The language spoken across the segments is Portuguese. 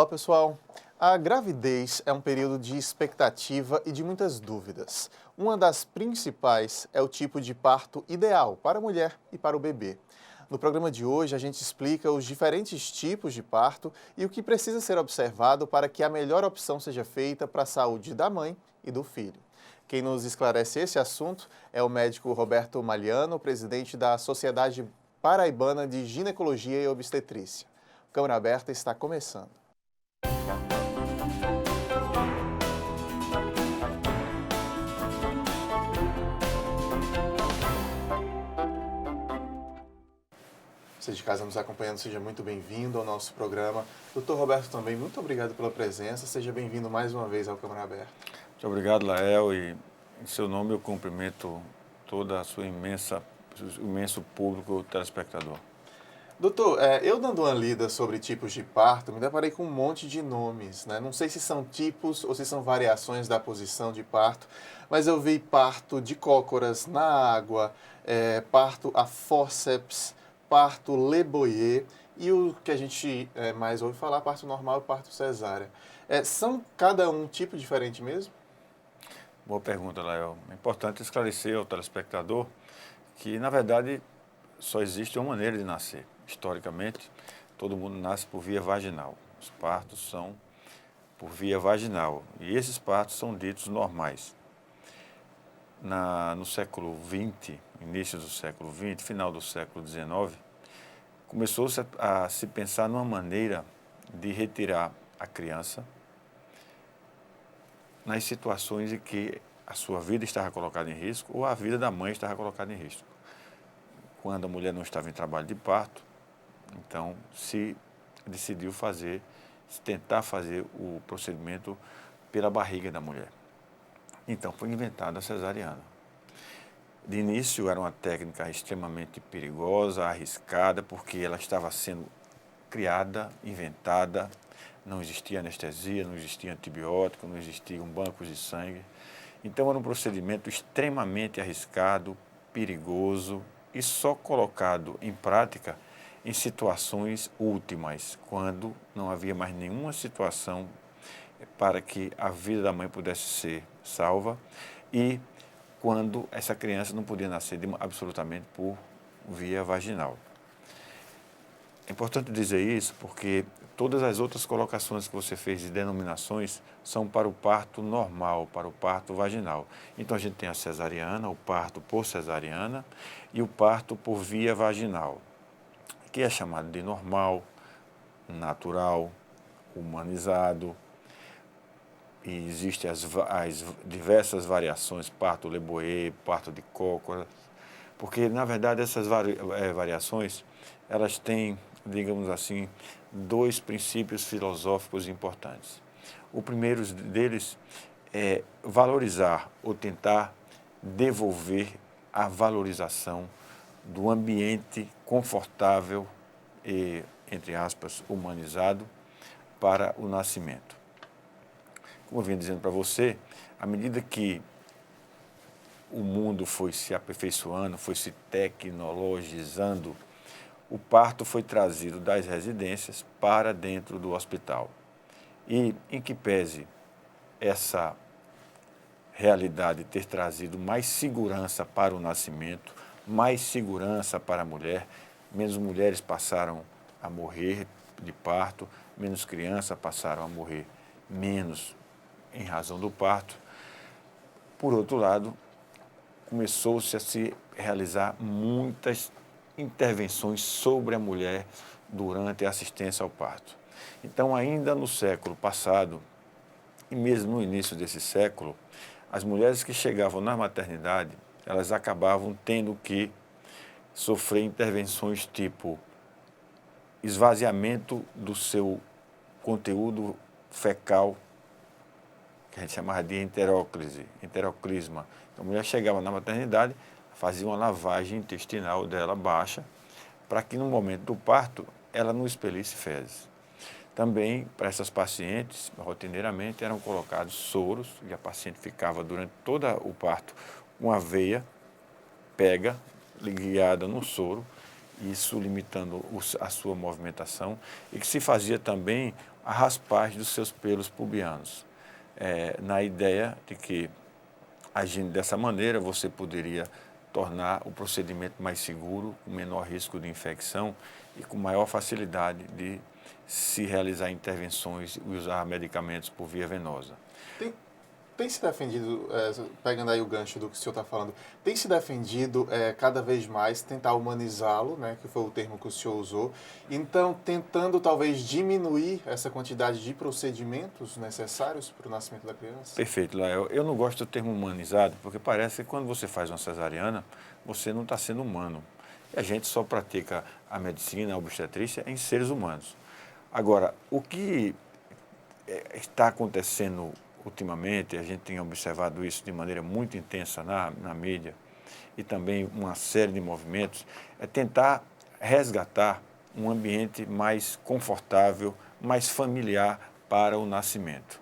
Olá, pessoal. A gravidez é um período de expectativa e de muitas dúvidas. Uma das principais é o tipo de parto ideal para a mulher e para o bebê. No programa de hoje, a gente explica os diferentes tipos de parto e o que precisa ser observado para que a melhor opção seja feita para a saúde da mãe e do filho. Quem nos esclarece esse assunto é o médico Roberto Maliano, presidente da Sociedade Paraibana de Ginecologia e Obstetrícia. O Câmara Aberta está começando. Você de casa nos acompanhando, seja muito bem-vindo ao nosso programa. Doutor Roberto também, muito obrigado pela presença. Seja bem-vindo mais uma vez ao Câmara Aberta. Muito obrigado, Lael, e em seu nome eu cumprimento toda a sua imenso público telespectador. Doutor, eu dando uma lida sobre tipos de parto, me deparei com um monte de nomes, né? Não sei se são tipos ou se são variações da posição de parto, mas eu vi parto de cócoras na água, parto a fórceps, parto Le Boyer e o que a gente mais ouve falar, parto normal e parto cesárea. São cada um tipo diferente mesmo? Boa pergunta, Lael. É importante esclarecer ao telespectador que, na verdade, só existe uma maneira de nascer. Historicamente, todo mundo nasce por via vaginal. Os partos são por via vaginal e esses partos são ditos normais. No século XX, início do século XX, final do século XIX, começou-se a se pensar numa maneira de retirar a criança nas situações em que a sua vida estava colocada em risco ou a vida da mãe estava colocada em risco. Quando a mulher não estava em trabalho de parto, então se decidiu tentar fazer o procedimento pela barriga da mulher. Então foi inventada a cesariana. De início era uma técnica extremamente perigosa, arriscada, porque ela estava sendo criada, inventada, não existia anestesia, não existia antibiótico, não existiam bancos de sangue. Então era um procedimento extremamente arriscado, perigoso e só colocado em prática em situações últimas, quando não havia mais nenhuma situação para que a vida da mãe pudesse ser salva e quando essa criança não podia nascer absolutamente por via vaginal. É importante dizer isso porque todas as outras colocações que você fez de denominações são para o parto normal, para o parto vaginal. Então a gente tem a cesariana, o parto por cesariana e o parto por via vaginal, que é chamado de normal, natural, humanizado. E existem as diversas variações, parto Le Boyer, parto de cócoras, porque, na verdade, essas variações, elas têm, digamos assim, dois princípios filosóficos importantes. O primeiro deles é valorizar ou tentar devolver a valorização do ambiente confortável e, entre aspas, humanizado para o nascimento. Como eu vinha dizendo para você, à medida que o mundo foi se aperfeiçoando, foi se tecnologizando, o parto foi trazido das residências para dentro do hospital. E em que pese essa realidade ter trazido mais segurança para o nascimento, mais segurança para a mulher, menos mulheres passaram a morrer de parto, menos crianças passaram a morrer menos em razão do parto. Por outro lado, começou-se a se realizar muitas intervenções sobre a mulher durante a assistência ao parto. Então, ainda no século passado, e mesmo no início desse século, as mulheres que chegavam na maternidade, elas acabavam tendo que sofrer intervenções tipo esvaziamento do seu conteúdo fecal, que a gente chamava de enteroclisma. Então, a mulher chegava na maternidade, fazia uma lavagem intestinal dela baixa, para que no momento do parto ela não expelisse fezes. Também, para essas pacientes, rotineiramente eram colocados soros, e a paciente ficava durante todo o parto com a veia pega, guiada no soro, isso limitando a sua movimentação, e que se fazia também a raspagem dos seus pelos pubianos, na ideia de que, agindo dessa maneira, você poderia tornar o procedimento mais seguro, com menor risco de infecção e com maior facilidade de se realizar intervenções e usar medicamentos por via venosa. Tem se defendido, pegando aí o gancho do que o senhor está falando, tem se defendido cada vez mais tentar humanizá-lo, né, que foi o termo que o senhor usou, então tentando talvez diminuir essa quantidade de procedimentos necessários para o nascimento da criança? Perfeito, Lael. Eu não gosto do termo humanizado, porque parece que quando você faz uma cesariana, você não está sendo humano. E a gente só pratica a medicina, a obstetrícia em seres humanos. Agora, o que está acontecendo ultimamente, a gente tem observado isso de maneira muito intensa na mídia, e também uma série de movimentos, é tentar resgatar um ambiente mais confortável, mais familiar para o nascimento.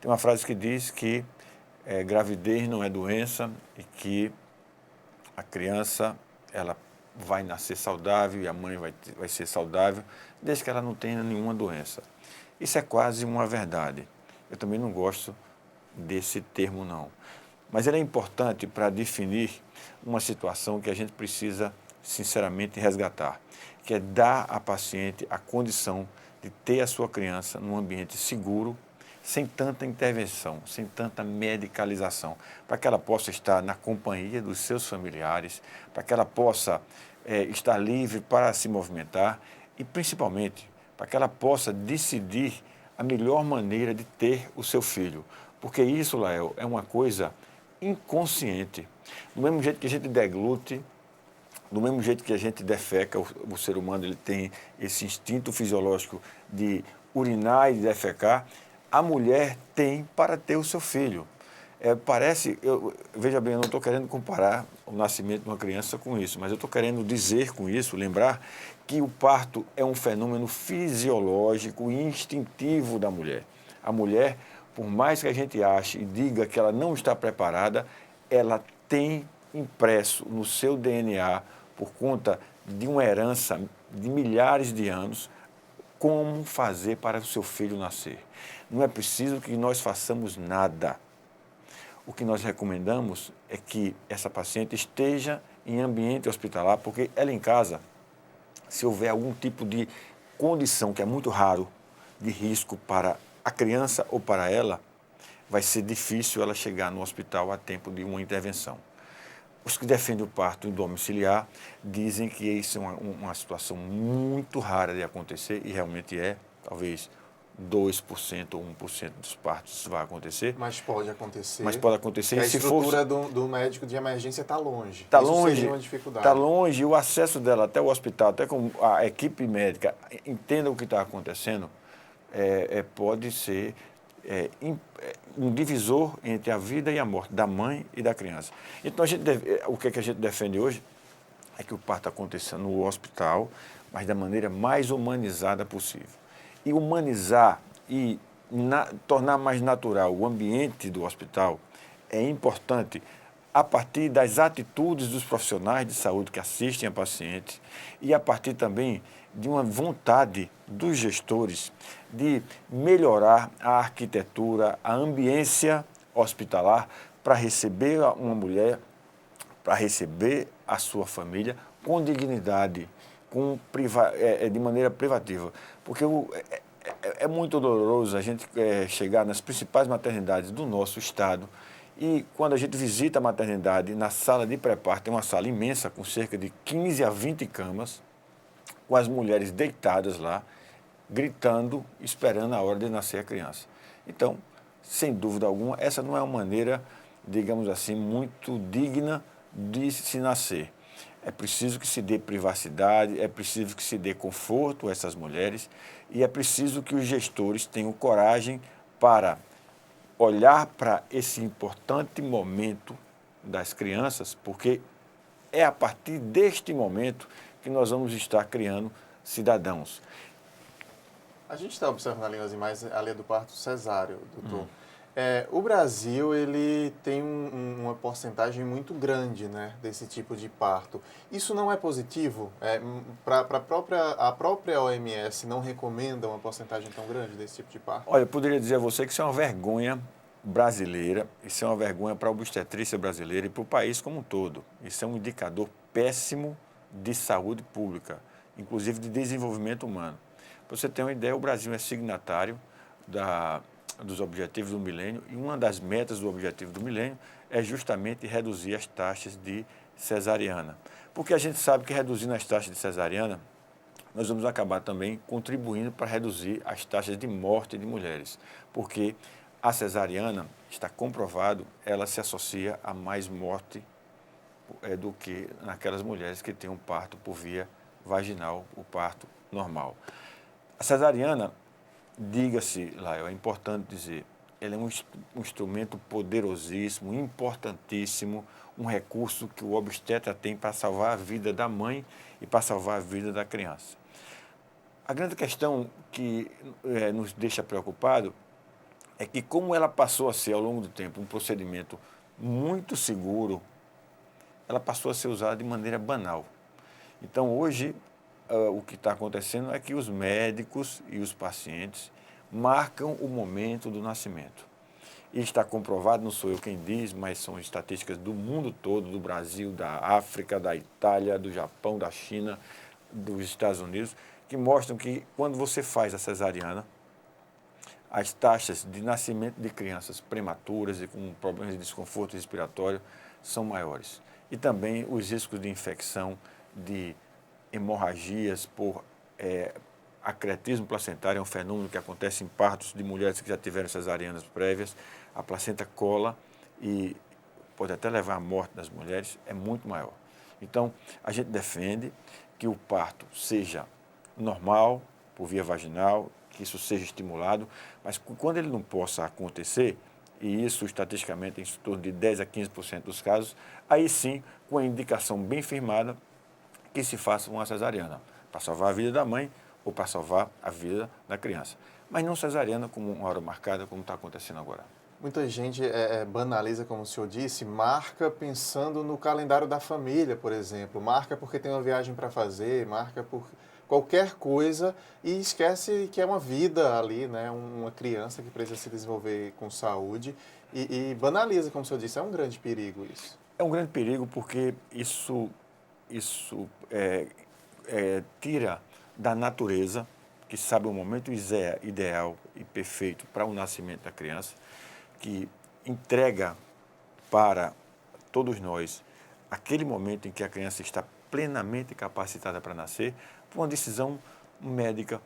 Tem uma frase que diz que gravidez não é doença e que a criança ela vai nascer saudável e a mãe vai ser saudável, desde que ela não tenha nenhuma doença. Isso é quase uma verdade. Eu também não gosto desse termo, não. Mas ele é importante para definir uma situação que a gente precisa, sinceramente, resgatar, que é dar à paciente a condição de ter a sua criança num ambiente seguro, sem tanta intervenção, sem tanta medicalização, para que ela possa estar na companhia dos seus familiares, para que ela possa estar livre para se movimentar e, principalmente, para que ela possa decidir a melhor maneira de ter o seu filho. Porque isso, Lael, é uma coisa inconsciente. Do mesmo jeito que a gente deglute, do mesmo jeito que a gente defeca, o ser humano ele tem esse instinto fisiológico de urinar e defecar, a mulher tem para ter o seu filho. Veja bem, eu não estou querendo comparar o nascimento de uma criança com isso, mas eu estou querendo dizer com isso, lembrar que o parto é um fenômeno fisiológico e instintivo da mulher. A mulher, por mais que a gente ache e diga que ela não está preparada, ela tem impresso no seu DNA, por conta de uma herança de milhares de anos, como fazer para o seu filho nascer. Não é preciso que nós façamos nada. O que nós recomendamos é que essa paciente esteja em ambiente hospitalar, porque ela em casa, se houver algum tipo de condição, que é muito raro, de risco para a criança ou para ela, vai ser difícil ela chegar no hospital a tempo de uma intervenção. Os que defendem o parto domiciliar dizem que isso é uma situação muito rara de acontecer, e realmente talvez 2% ou 1% dos partos vai acontecer. Mas pode acontecer. Mas pode acontecer. A estrutura do médico de emergência está longe. Está longe. Isso seria uma dificuldade. Está longe, e o acesso dela até o hospital, até com a equipe médica entenda o que está acontecendo, pode ser um divisor entre a vida e a morte da mãe e da criança. Então, o que a gente defende hoje é que o parto aconteça no hospital, mas da maneira mais humanizada possível. E humanizar e tornar mais natural o ambiente do hospital é importante a partir das atitudes dos profissionais de saúde que assistem a paciente e a partir também de uma vontade dos gestores de melhorar a arquitetura, a ambiência hospitalar para receber uma mulher, para receber a sua família com dignidade, de maneira privativa. Porque é muito doloroso a gente chegar nas principais maternidades do nosso estado e quando a gente visita a maternidade, na sala de pré-parto, tem uma sala imensa com cerca de 15 a 20 camas, com as mulheres deitadas lá, gritando, esperando a hora de nascer a criança. Então, sem dúvida alguma, essa não é uma maneira, digamos assim, muito digna de se nascer. É preciso que se dê privacidade, é preciso que se dê conforto a essas mulheres e é preciso que os gestores tenham coragem para olhar para esse importante momento das crianças, porque é a partir deste momento que nós vamos estar criando cidadãos. A gente está observando ali nas imagens a lei do parto cesáreo, doutor. O Brasil, ele tem uma porcentagem muito grande, né, desse tipo de parto. Isso não é positivo? A própria OMS não recomenda uma porcentagem tão grande desse tipo de parto? Olha, eu poderia dizer a você que isso é uma vergonha brasileira, isso é uma vergonha para a obstetrícia brasileira e para o país como um todo. Isso é um indicador péssimo de saúde pública, inclusive de desenvolvimento humano. Para você ter uma ideia, o Brasil é signatário dos Objetivos do Milênio e uma das metas do Objetivo do Milênio é justamente reduzir as taxas de cesariana. Porque a gente sabe que reduzindo as taxas de cesariana, nós vamos acabar também contribuindo para reduzir as taxas de morte de mulheres, porque a cesariana, está comprovado, ela se associa a mais morte do que naquelas mulheres que têm um parto por via vaginal, o parto normal. A cesariana, diga-se, Lael, é importante dizer, ela é um instrumento poderosíssimo, importantíssimo, um recurso que o obstetra tem para salvar a vida da mãe e para salvar a vida da criança. A grande questão que nos deixa preocupado é que, como ela passou a ser, ao longo do tempo, um procedimento muito seguro, ela passou a ser usada de maneira banal. Então, hoje, o que está acontecendo é que os médicos e os pacientes marcam o momento do nascimento. E está comprovado, não sou eu quem diz, mas são estatísticas do mundo todo, do Brasil, da África, da Itália, do Japão, da China, dos Estados Unidos, que mostram que quando você faz a cesariana, as taxas de nascimento de crianças prematuras e com problemas de desconforto respiratório são maiores. E também os riscos de infecção, de hemorragias por acretismo placentário, é um fenômeno que acontece em partos de mulheres que já tiveram cesarianas prévias. A placenta cola e pode até levar à morte das mulheres, é muito maior. Então, a gente defende que o parto seja normal, por via vaginal, que isso seja estimulado, mas quando ele não possa acontecer, e isso estatisticamente em torno de 10 a 15% dos casos, aí sim, com a indicação bem firmada, que se faça uma cesariana, para salvar a vida da mãe ou para salvar a vida da criança. Mas não cesariana como uma hora marcada, como está acontecendo agora. Muita gente banaliza, como o senhor disse, marca pensando no calendário da família, por exemplo. Marca porque tem uma viagem para fazer, marca por qualquer coisa e esquece que é uma vida ali, né? Uma criança que precisa se desenvolver com saúde e banaliza, como o senhor disse. É um grande perigo isso. É um grande perigo porque isso tira da natureza, que sabe o momento ideal e perfeito para o nascimento da criança, que entrega para todos nós aquele momento em que a criança está plenamente capacitada para nascer, por uma decisão médica.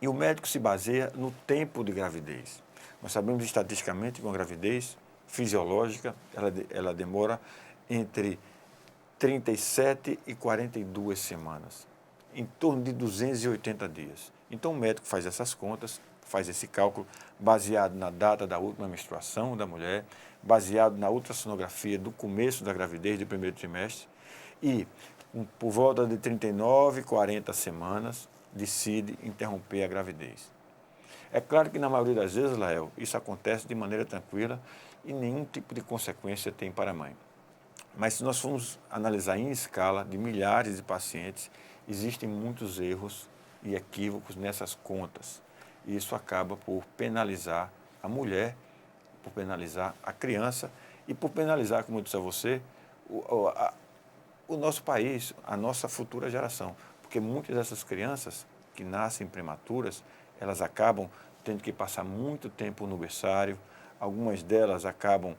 E o médico se baseia no tempo de gravidez. Nós sabemos estatisticamente que uma gravidez fisiológica, ela demora entre 37 e 42 semanas, em torno de 280 dias. Então o médico faz essas contas, faz esse cálculo baseado na data da última menstruação da mulher, baseado na ultrassonografia do começo da gravidez, do primeiro trimestre, e por volta de 39, 40 semanas, decide interromper a gravidez. É claro que na maioria das vezes, Lael, isso acontece de maneira tranquila e nenhum tipo de consequência tem para a mãe. Mas se nós formos analisar em escala de milhares de pacientes, existem muitos erros e equívocos nessas contas. E isso acaba por penalizar a mulher, por penalizar a criança e por penalizar, como eu disse a você, o nosso país, a nossa futura geração. Porque muitas dessas crianças que nascem prematuras, elas acabam tendo que passar muito tempo no berçário, algumas delas acabam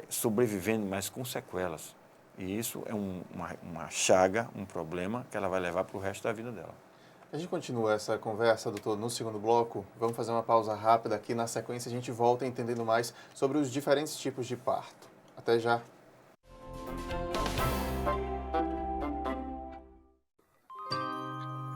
sobrevivendo, mas com sequelas. E isso é uma chaga, um problema que ela vai levar para o resto da vida dela. A gente continua essa conversa, doutor, no segundo bloco. Vamos fazer uma pausa rápida aqui. Na sequência, a gente volta entendendo mais sobre os diferentes tipos de parto. Até já.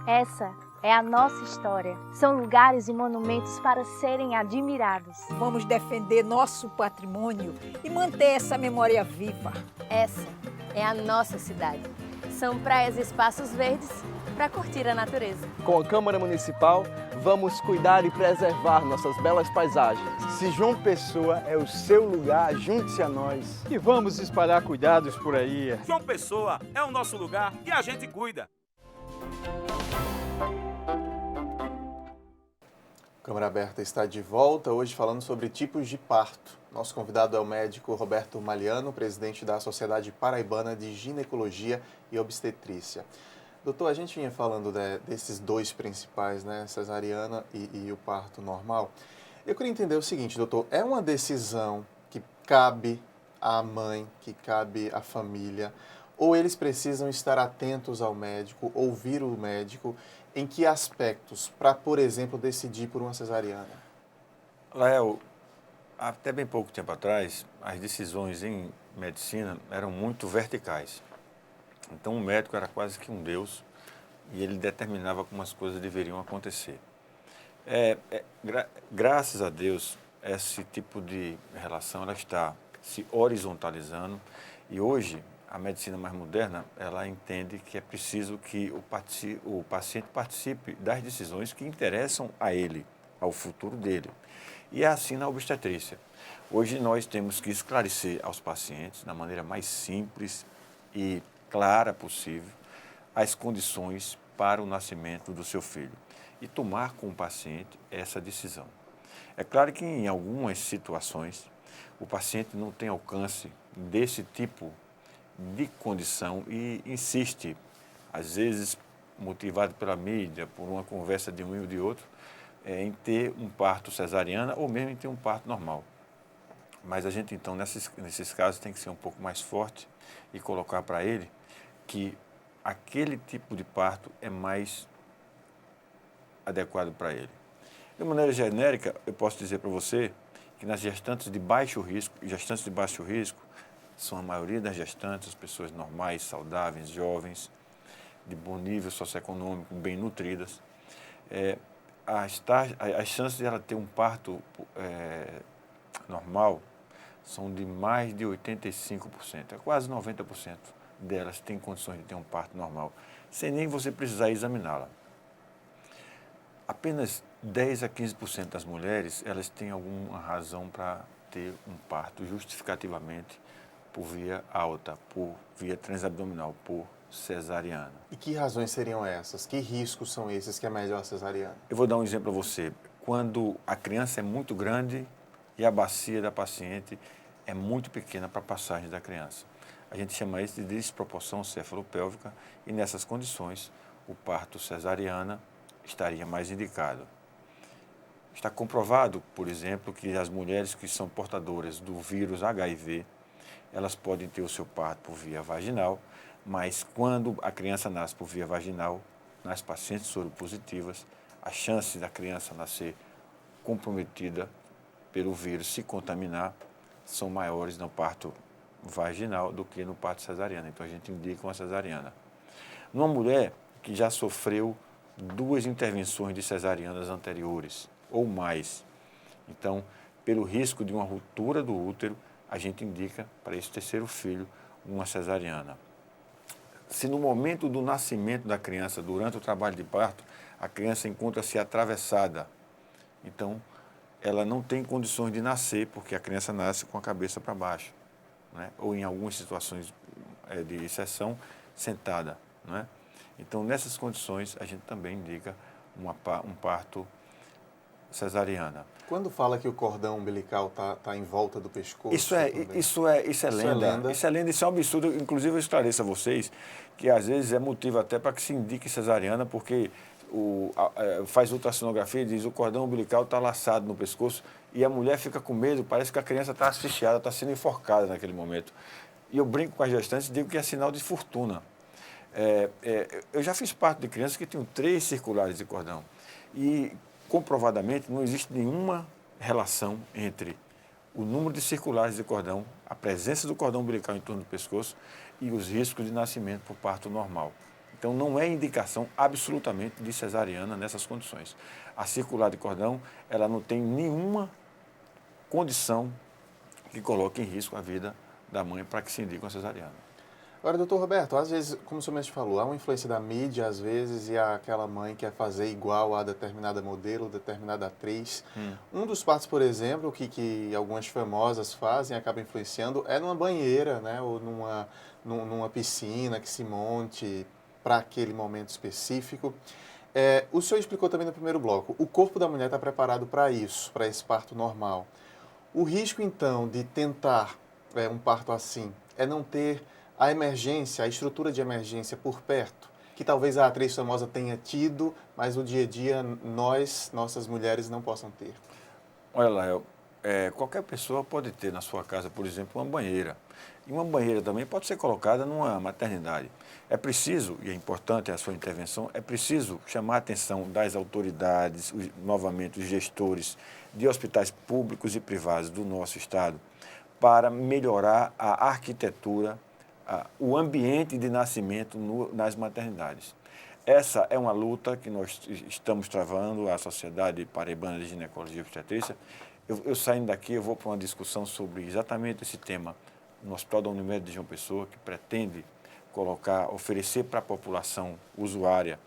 Essa é a nossa história. São lugares e monumentos para serem admirados. Vamos defender nosso patrimônio e manter essa memória viva. Essa é a nossa cidade. São praias e espaços verdes para curtir a natureza. Com a Câmara Municipal, Vamos cuidar e preservar nossas belas paisagens. Se João Pessoa é o seu lugar, junte-se a nós. E vamos espalhar cuidados por aí. João Pessoa é o nosso lugar e a gente cuida. Câmara Aberta está de volta, hoje falando sobre tipos de parto. Nosso convidado é o médico Roberto Maliano, presidente da Sociedade Paraibana de Ginecologia e Obstetrícia. Doutor, a gente vinha falando desses dois principais, né, cesariana e o parto normal. Eu queria entender o seguinte, doutor, é uma decisão que cabe à mãe, que cabe à família, ou eles precisam estar atentos ao médico, ouvir o médico, em que aspectos, para, por exemplo, decidir por uma cesariana? Lael, até bem pouco tempo atrás, as decisões em medicina eram muito verticais. Então, o médico era quase que um deus e ele determinava como as coisas deveriam acontecer. Graças a Deus, esse tipo de relação ela está se horizontalizando e hoje a medicina mais moderna ela entende que é preciso que o paciente participe das decisões que interessam a ele, ao futuro dele. E é assim na obstetrícia. Hoje nós temos que esclarecer aos pacientes, da maneira mais simples e clara possível, as condições para o nascimento do seu filho e tomar com o paciente essa decisão. É claro que em algumas situações o paciente não tem alcance desse tipo de condição e insiste, às vezes motivado pela mídia, por uma conversa de um e de outro, em ter um parto cesariana ou mesmo em ter um parto normal. Mas a gente então, nesses casos, tem que ser um pouco mais forte e colocar para ele que aquele tipo de parto é mais adequado para ele. De maneira genérica, eu posso dizer para você que nas gestantes de baixo risco, são a maioria das gestantes, as pessoas normais, saudáveis, jovens, de bom nível socioeconômico, bem nutridas, as chances de ela ter um parto normal são de mais de 85%, é quase 90% delas têm condições de ter um parto normal, sem nem você precisar examiná-la. Apenas 10 a 15% das mulheres, elas têm alguma razão para ter um parto justificativamente por via alta, por via transabdominal, por cesariana. E que razões seriam essas? Que riscos são esses que é melhor a cesariana? Eu vou dar um exemplo a você. Quando a criança é muito grande e a bacia da paciente é muito pequena para a passagem da criança. A gente chama isso de desproporção cefalopélvica e nessas condições o parto cesariana estaria mais indicado. Está comprovado, por exemplo, que as mulheres que são portadoras do vírus HIV, elas podem ter o seu parto por via vaginal, mas quando a criança nasce por via vaginal, nas pacientes soropositivas, a chance da criança nascer comprometida pelo vírus se contaminar são maiores no parto vaginal do que no parto cesariano. Então, a gente indica uma cesariana. Numa mulher que já sofreu 2 intervenções de cesarianas anteriores ou mais, então, pelo risco de uma ruptura do útero, a gente indica para esse terceiro filho uma cesariana. Se no momento do nascimento da criança, durante o trabalho de parto, a criança encontra-se atravessada, então ela não tem condições de nascer, porque a criança nasce com a cabeça para baixo, né? Ou em algumas situações de exceção, sentada, né? Então, nessas condições, a gente também indica um parto cesariana. Quando fala que o cordão umbilical tá em volta do pescoço... Isso é lenda. Isso é lenda, isso é um absurdo. Inclusive, eu esclareço a vocês que, às vezes, é motivo até para que se indique cesariana, porque faz ultrassonografia e diz que o cordão umbilical está laçado no pescoço e a mulher fica com medo, parece que a criança está asfixiada, está sendo enforcada naquele momento. E eu brinco com as gestantes e digo que é sinal de fortuna. Eu já fiz parte de crianças que tinham 3 circulares de cordão e, comprovadamente, não existe nenhuma relação entre o número de circulares de cordão, a presença do cordão umbilical em torno do pescoço e os riscos de nascimento por parto normal. Então, não é indicação absolutamente de cesariana nessas condições. A circular de cordão, ela não tem nenhuma condição que coloque em risco a vida da mãe para que se indique uma cesariana. Agora, doutor Roberto, às vezes, como o senhor mesmo falou, há uma influência da mídia, às vezes, e aquela mãe quer fazer igual a determinada modelo, determinada atriz. Um dos partos, por exemplo, que algumas famosas fazem, acaba influenciando, é numa banheira, né? Ou numa piscina que se monte para aquele momento específico. O senhor explicou também no primeiro bloco, o corpo da mulher está preparado para isso, para esse parto normal. O risco, então, de tentar um parto assim é não ter a emergência, a estrutura de emergência por perto, que talvez a atriz famosa tenha tido, mas no dia a dia nossas mulheres não possam ter. Olha lá, qualquer pessoa pode ter na sua casa, por exemplo, uma banheira. E uma banheira também pode ser colocada numa maternidade. É preciso, e é importante a sua intervenção, é preciso chamar a atenção das autoridades, novamente os gestores de hospitais públicos e privados do nosso estado, para melhorar a arquitetura, o ambiente de nascimento nas maternidades. Essa é uma luta que nós estamos travando, a Sociedade Paraibana de Ginecologia e Obstetrícia. Eu saindo daqui, eu vou para uma discussão sobre exatamente esse tema no Hospital da Unimed de João Pessoa, que pretende oferecer para a população usuária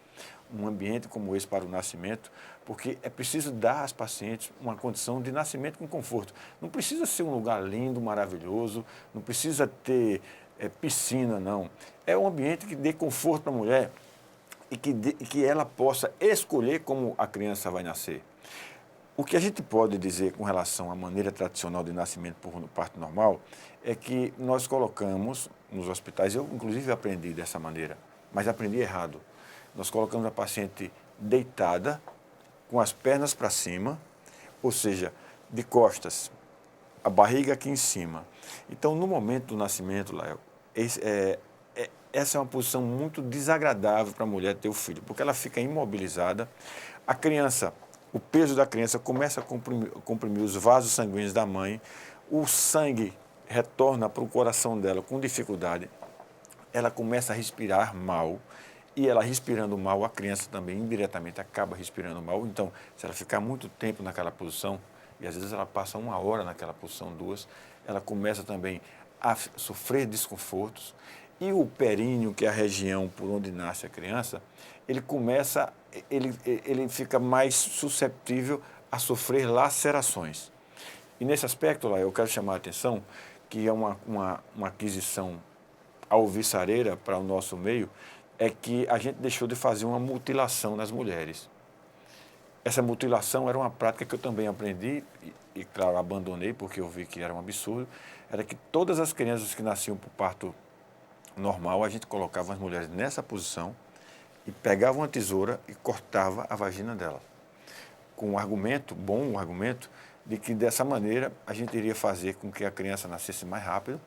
um ambiente como esse para o nascimento, porque é preciso dar às pacientes uma condição de nascimento com conforto. Não precisa ser um lugar lindo, maravilhoso, não precisa ter piscina, não. É um ambiente que dê conforto para a mulher e que ela possa escolher como a criança vai nascer. O que a gente pode dizer com relação à maneira tradicional de nascimento por parto normal é que nós colocamos nos hospitais, eu inclusive aprendi dessa maneira, mas aprendi errado. Nós colocamos a paciente deitada, com as pernas para cima, ou seja, de costas, a barriga aqui em cima. Então, no momento do nascimento, Lael, essa é uma posição muito desagradável para a mulher ter o filho, porque ela fica imobilizada, a criança, o peso da criança começa a comprimir os vasos sanguíneos da mãe, o sangue retorna para o coração dela com dificuldade, ela começa a respirar mal, e ela respirando mal, a criança também indiretamente acaba respirando mal. Então, se ela ficar muito tempo naquela posição, e às vezes ela passa 1 hora naquela posição, 2, ela começa também a sofrer desconfortos. E o períneo, que é a região por onde nasce a criança, ele fica mais susceptível a sofrer lacerações. E nesse aspecto, lá, eu quero chamar a atenção que é uma aquisição alvissareira para o nosso meio, é que a gente deixou de fazer uma mutilação nas mulheres. Essa mutilação era uma prática que eu também aprendi e claro, abandonei porque eu vi que era um absurdo, era que todas as crianças que nasciam por parto normal, a gente colocava as mulheres nessa posição e pegava uma tesoura e cortava a vagina dela. Com um argumento, de que dessa maneira a gente iria fazer com que a criança nascesse mais rápido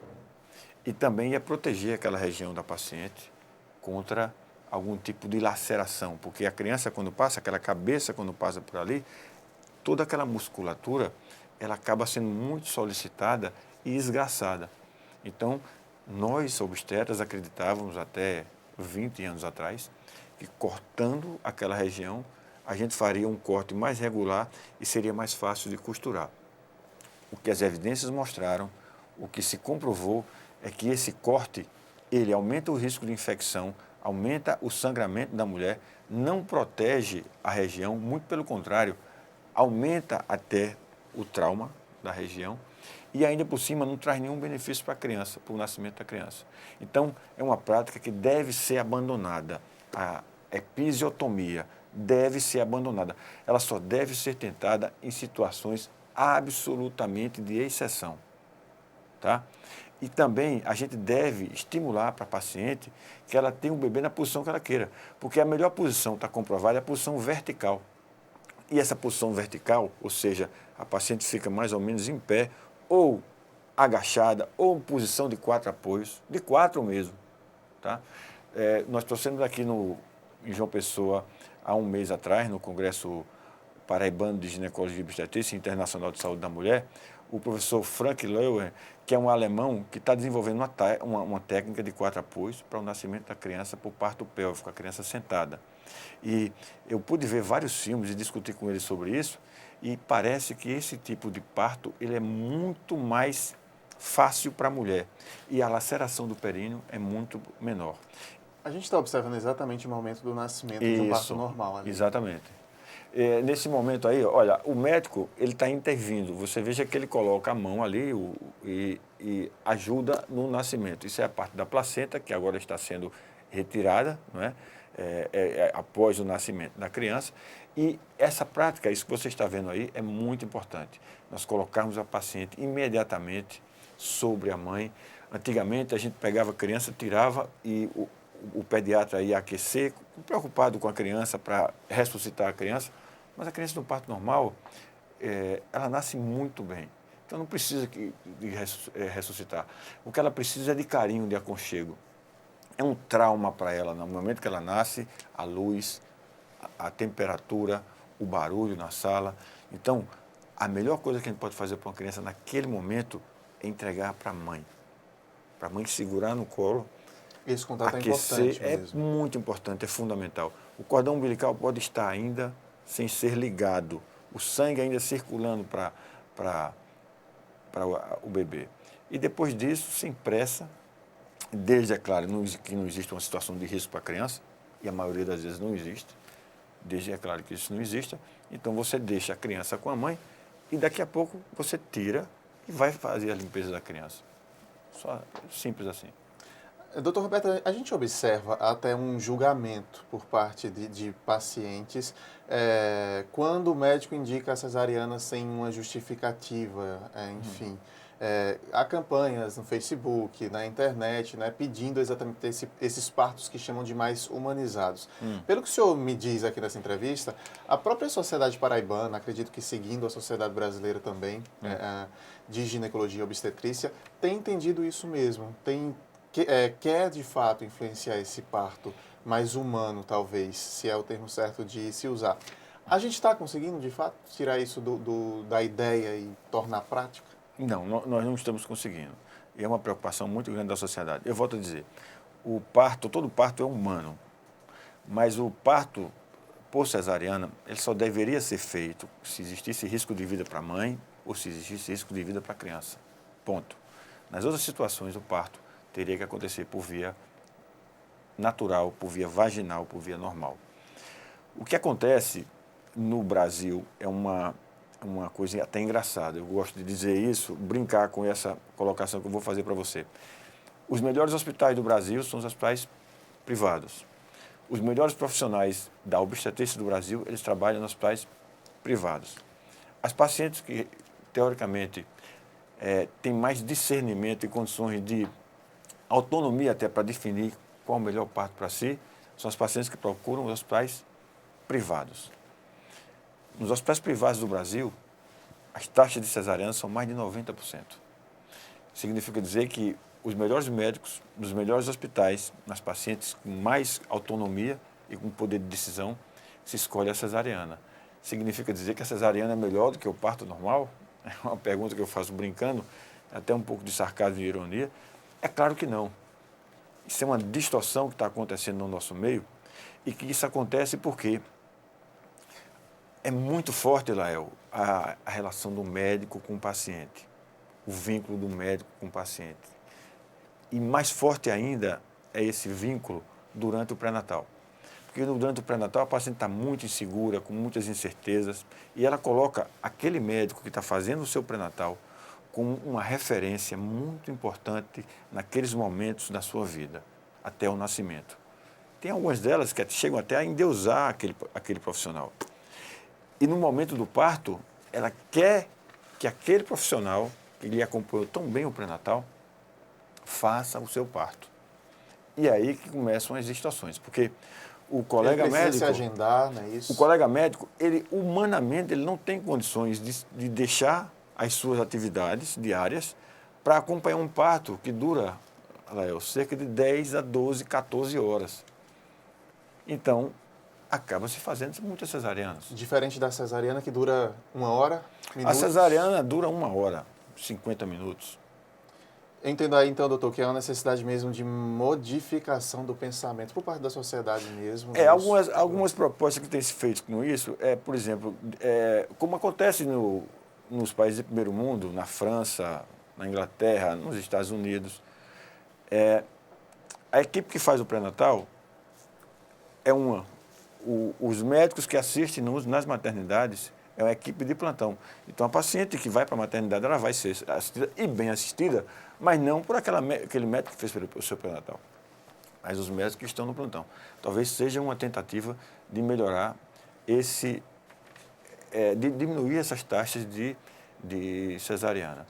e também ia proteger aquela região da paciente contra algum tipo de laceração, porque a criança quando passa, aquela cabeça quando passa por ali, toda aquela musculatura, ela acaba sendo muito solicitada e esgarçada. Então, nós obstetras acreditávamos até 20 anos atrás que cortando aquela região, a gente faria um corte mais regular e seria mais fácil de costurar. O que as evidências mostraram, o que se comprovou é que esse corte ele aumenta o risco de infecção, aumenta o sangramento da mulher, não protege a região, muito pelo contrário, aumenta até o trauma da região e ainda por cima não traz nenhum benefício para a criança, para o nascimento da criança. Então, é uma prática que deve ser abandonada. A episiotomia deve ser abandonada. Ela só deve ser tentada em situações absolutamente de exceção. Tá? E também a gente deve estimular para a paciente que ela tenha um bebê na posição que ela queira, porque a melhor posição, está comprovada, é a posição vertical. E essa posição vertical, ou seja, a paciente fica mais ou menos em pé, ou agachada, ou em posição de 4 apoios, de 4 mesmo. Tá? Nós trouxemos aqui em João Pessoa, há um mês atrás, no Congresso Paraibano de Ginecologia e Obstetrícia Internacional de Saúde da Mulher, o professor Frank Leuer, que é um alemão que está desenvolvendo uma técnica de 4 apoios para o nascimento da criança por parto pélvico, a criança sentada. E eu pude ver vários filmes e discutir com ele sobre isso, e parece que esse tipo de parto ele é muito mais fácil para a mulher. E a laceração do períneo é muito menor. A gente está observando exatamente o momento do nascimento de um parto normal ali. Exatamente. Nesse momento aí, olha, o médico ele está intervindo. Você veja que ele coloca a mão ali e ajuda no nascimento. Isso é a parte da placenta, que agora está sendo retirada, não é? Após o nascimento da criança. E essa prática, isso que você está vendo aí, é muito importante. Nós colocarmos a paciente imediatamente sobre a mãe. Antigamente, a gente pegava a criança, tirava e o pediatra ia aquecer, preocupado com a criança para ressuscitar a criança. Mas a criança no parto normal, ela nasce muito bem. Então, não precisa de ressuscitar. O que ela precisa é de carinho, de aconchego. É um trauma para ela, no momento que ela nasce, a luz, a temperatura, o barulho na sala. Então, a melhor coisa que a gente pode fazer para uma criança naquele momento é entregar para a mãe. Para a mãe segurar no colo. Esse contato aquecer, é importante mesmo. É muito importante, é fundamental. O cordão umbilical pode estar ainda sem ser ligado. O sangue ainda circulando para o bebê. E depois disso, sem pressa, desde, é claro, que não existe uma situação de risco para a criança, e a maioria das vezes não existe, desde, é claro, que isso não exista, então você deixa a criança com a mãe e daqui a pouco você tira e vai fazer a limpeza da criança. Só simples assim. Doutor Roberto, a gente observa até um julgamento por parte de pacientes quando o médico indica a cesariana sem uma justificativa, enfim. Há campanhas no Facebook, na internet, né, pedindo exatamente esses partos que chamam de mais humanizados. Pelo que o senhor me diz aqui nessa entrevista, a própria Sociedade Paraibana, acredito que seguindo a Sociedade Brasileira também, de Ginecologia e Obstetrícia, tem entendido isso mesmo, quer de fato influenciar esse parto mais humano, talvez, se é o termo certo de se usar. A gente está conseguindo, de fato, tirar isso da ideia e tornar prática? Não, nós não estamos conseguindo. E é uma preocupação muito grande da sociedade. Eu volto a dizer, todo parto é humano, mas o parto por cesariana, ele só deveria ser feito se existisse risco de vida para a mãe ou se existisse risco de vida para a criança. Ponto. Nas outras situações, o parto teria que acontecer por via natural, por via vaginal, por via normal. O que acontece no Brasil é uma coisa até engraçada. Eu gosto de dizer isso, brincar com essa colocação que eu vou fazer para você. Os melhores hospitais do Brasil são os hospitais privados. Os melhores profissionais da obstetrícia do Brasil, eles trabalham nos hospitais privados. As pacientes que, teoricamente, têm mais discernimento e condições de autonomia até para definir qual o melhor parto para si, são as pacientes que procuram os hospitais privados. Nos hospitais privados do Brasil, as taxas de cesariana são mais de 90%. Significa dizer que os melhores médicos, nos melhores hospitais, nas pacientes com mais autonomia e com poder de decisão, se escolhe a cesariana. Significa dizer que a cesariana é melhor do que o parto normal? É uma pergunta que eu faço brincando, até um pouco de sarcasmo e ironia. É claro que não. Isso é uma distorção que está acontecendo no nosso meio e que isso acontece porque é muito forte, Lael, a relação do médico com o paciente, o vínculo do médico com o paciente. E mais forte ainda é esse vínculo durante o pré-natal. Porque durante o pré-natal a paciente está muito insegura, com muitas incertezas, e ela coloca aquele médico que está fazendo o seu pré-natal como uma referência muito importante naqueles momentos da sua vida, até o nascimento. Tem algumas delas que chegam até a endeusar aquele profissional. E no momento do parto, ela quer que aquele profissional, que lhe acompanhou tão bem o pré-natal, faça o seu parto. E aí que começam as distorções, porque o colega ele médico... se agendar, não é isso? O colega médico, humanamente, ele não tem condições de deixar as suas atividades diárias para acompanhar um parto que dura, cerca de 10 a 12, 14 horas. Então, acaba se fazendo muitas cesarianas. Diferente da cesariana, que dura 1 hora, minutos. A cesariana dura 1 hora, 50 minutos. Eu entendo aí, então, doutor, que é uma necessidade mesmo de modificação do pensamento por parte da sociedade mesmo. Algumas propostas que têm se feito com isso, por exemplo, como acontece nos países do primeiro mundo, na França, na Inglaterra, nos Estados Unidos. A equipe que faz o pré-natal é os médicos que assistem nas maternidades é uma equipe de plantão. Então, a paciente que vai para a maternidade, ela vai ser assistida e bem assistida, mas não por aquele médico que fez o seu pré-natal, mas os médicos que estão no plantão. Talvez seja uma tentativa de melhorar de diminuir essas taxas de cesariana.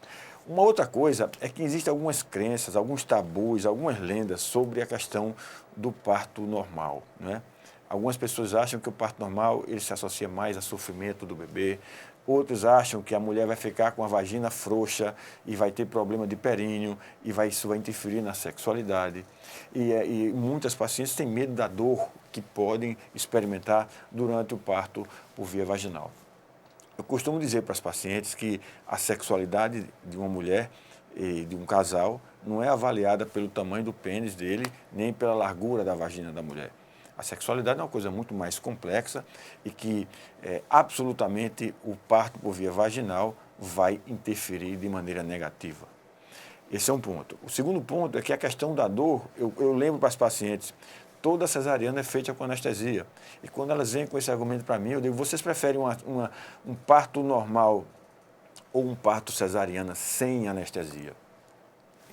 Uma outra coisa é que existem algumas crenças, alguns tabus, algumas lendas sobre a questão do parto normal, né? Algumas pessoas acham que o parto normal ele se associa mais ao sofrimento do bebê. Outros acham que a mulher vai ficar com a vagina frouxa e vai ter problema de períneo e isso vai interferir na sexualidade. E muitas pacientes têm medo da dor que podem experimentar durante o parto por via vaginal. Eu costumo dizer para as pacientes que a sexualidade de uma mulher e de um casal não é avaliada pelo tamanho do pênis dele, nem pela largura da vagina da mulher. A sexualidade é uma coisa muito mais complexa e que absolutamente o parto por via vaginal vai interferir de maneira negativa. Esse é um ponto. O segundo ponto é que a questão da dor, eu lembro para as pacientes, toda cesariana é feita com anestesia. E quando elas vêm com esse argumento para mim, eu digo, vocês preferem um parto normal ou um parto cesariana sem anestesia?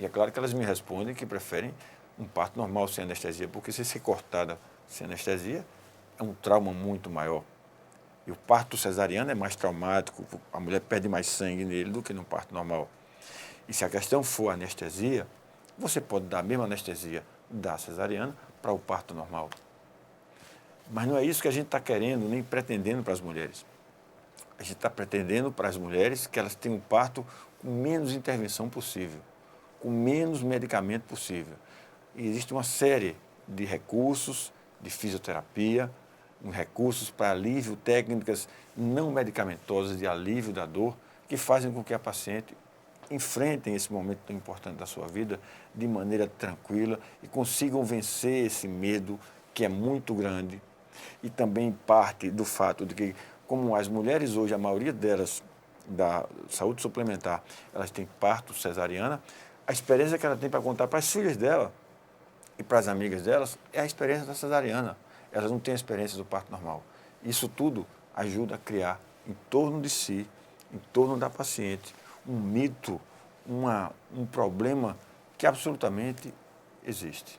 E é claro que elas me respondem que preferem um parto normal sem anestesia, porque se ser cortada sem anestesia é um trauma muito maior. E o parto cesariano é mais traumático, a mulher perde mais sangue nele do que no parto normal. E se a questão for anestesia, você pode dar a mesma anestesia da cesariana para o parto normal. Mas não é isso que a gente está querendo, nem pretendendo para as mulheres. A gente está pretendendo para as mulheres que elas tenham um parto com menos intervenção possível, com menos medicamento possível. E existe uma série de recursos, de fisioterapia, recursos para alívio, técnicas não medicamentosas de alívio da dor, que fazem com que a paciente enfrentem esse momento tão importante da sua vida de maneira tranquila e consigam vencer esse medo que é muito grande. E também parte do fato de que, como as mulheres hoje, a maioria delas da saúde suplementar, elas têm parto cesariana, a experiência que ela tem para contar para as filhas dela e para as amigas delas é a experiência da cesariana. Elas não têm a experiência do parto normal. Isso tudo ajuda a criar em torno de si, em torno da paciente, um mito, um problema que absolutamente existe.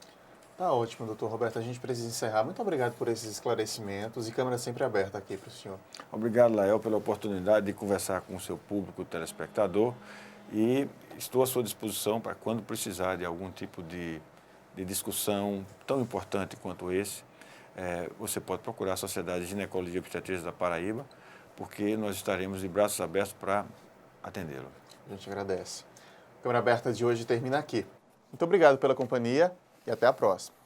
Tá ótimo, doutor Roberto. A gente precisa encerrar. Muito obrigado por esses esclarecimentos e câmera sempre aberta aqui para o senhor. Obrigado, Lael, pela oportunidade de conversar com o seu público, o telespectador, e estou à sua disposição para quando precisar de algum tipo de discussão tão importante quanto esse. Você pode procurar a Sociedade de Ginecologia e Obstetrícia da Paraíba, porque nós estaremos de braços abertos para atendê-lo. A gente agradece. A câmera aberta de hoje termina aqui. Muito obrigado pela companhia e até a próxima.